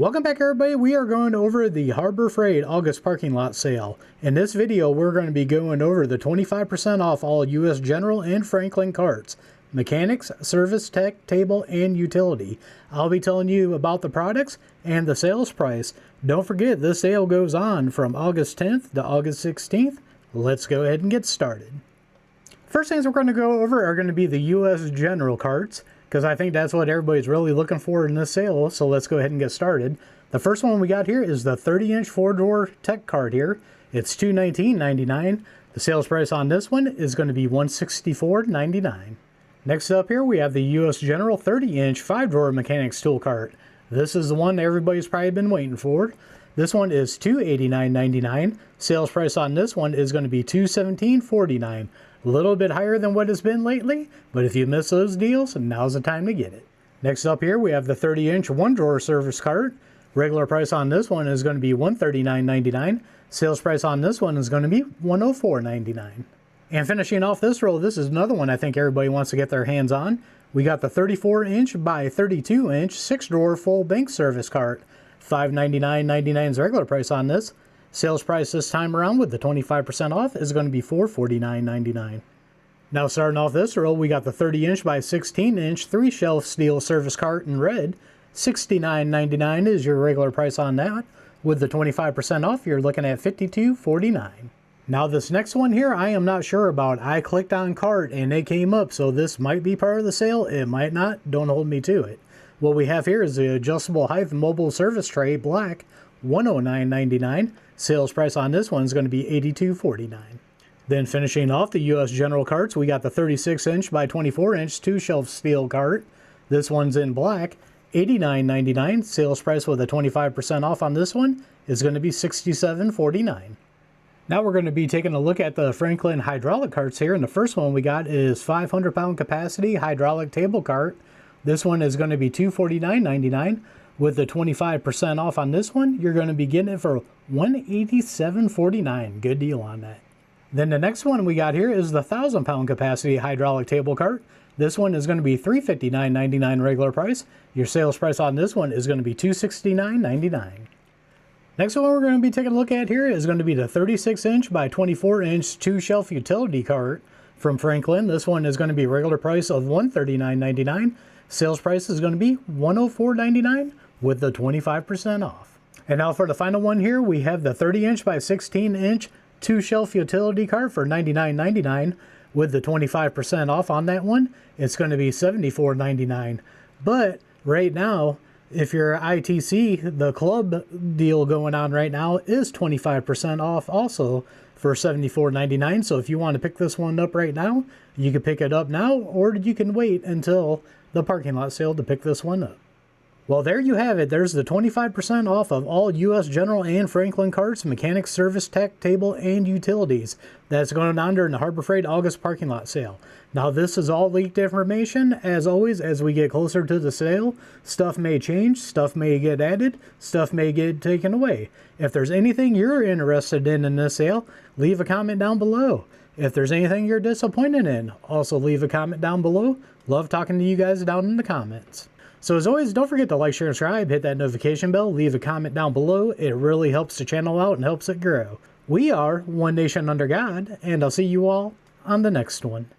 Welcome back everybody, we are going over the Harbor Freight August parking lot sale. In this video we're going to be going over the 25% off all US General and Franklin carts. Mechanics, service tech, table, and utility. I'll be telling you about the products and the sales price. Don't forget this sale goes on from August 10th to August 16th. Let's go ahead and get started. First things we're going to go over are going to be the US General carts, because I think that's what everybody's really looking for in this sale, so let's go ahead and get started. The first one we got here is the 30-inch 4-door tech cart here. It's $219.99. The sales price on this one is going to be $164.99. Next up here we have the US General 30-inch 5-door mechanics tool cart. This is the one everybody's probably been waiting for. This one is $289.99. Sales price on this one is going to be $217.49. A little bit higher than what it's been lately, but if you miss those deals, now's the time to get it. Next up here, we have the 30-inch 1-drawer service cart. Regular price on this one is going to be $139.99. Sales price on this one is going to be $104.99. And finishing off this row, this is another one I think everybody wants to get their hands on. We got the 34-inch by 32-inch 6-drawer full bank service cart. $599.99 is regular price on this. Sales price this time around with the 25% off is going to be $449.99. Now starting off this row, we got the 30-inch by 16-inch 3-shelf steel service cart in red. $69.99 is your regular price on that. With the 25% off, you're looking at $52.49. Now this next one here, I am not sure about. I clicked on cart and it came up, so this might be part of the sale. It might not. Don't hold me to it. What we have here is the adjustable height mobile service tray, black, $109.99. Sales price on this one is going to be $82.49. Then finishing off the US General carts, we got the 36-inch by 24-inch 2-shelf steel cart. This one's in black, $89.99. Sales price with a 25% off on this one is going to be $67.49. Now we're going to be taking a look at the Franklin hydraulic carts here, and the first one we got is 500-pound capacity hydraulic table cart. This one is going to be $249.99. With the 25% off on this one, you're going to be getting it for $187.49. Good deal on that. Then the next one we got here is the 1,000-pound capacity hydraulic table cart. This one is going to be $359.99 regular price. Your sales price on this one is going to be $269.99. Next one we're going to be taking a look at here is going to be the 36-inch by 24-inch 2-shelf utility cart from Franklin. This one is going to be regular price of $139.99. Sales price is going to be $104.99 with the 25% off. And now for the final one here, we have the 30-inch by 16-inch 2-shelf utility cart for $99.99. With the 25% off on that one, it's going to be $74.99. But right now, if you're ITC, the club deal going on right now is 25% off also for $74.99. So if you want to pick this one up right now, you can pick it up now, or you can wait until the parking lot sale to pick this one up. Well, there you have it. There's the 25% off of all US General and Franklin carts, mechanics, service tech, table, and utilities. That's going on during the Harbor Freight August parking lot sale. Now, this is all leaked information. As always, as we get closer to the sale, stuff may change, stuff may get added, stuff may get taken away. If there's anything you're interested in this sale, leave a comment down below. If there's anything you're disappointed in, also leave a comment down below. Love talking to you guys down in the comments. So as always, don't forget to like, share, and subscribe, hit that notification bell, leave a comment down below. It really helps the channel out and helps it grow. We are One Nation Under God, and I'll see you all on the next one.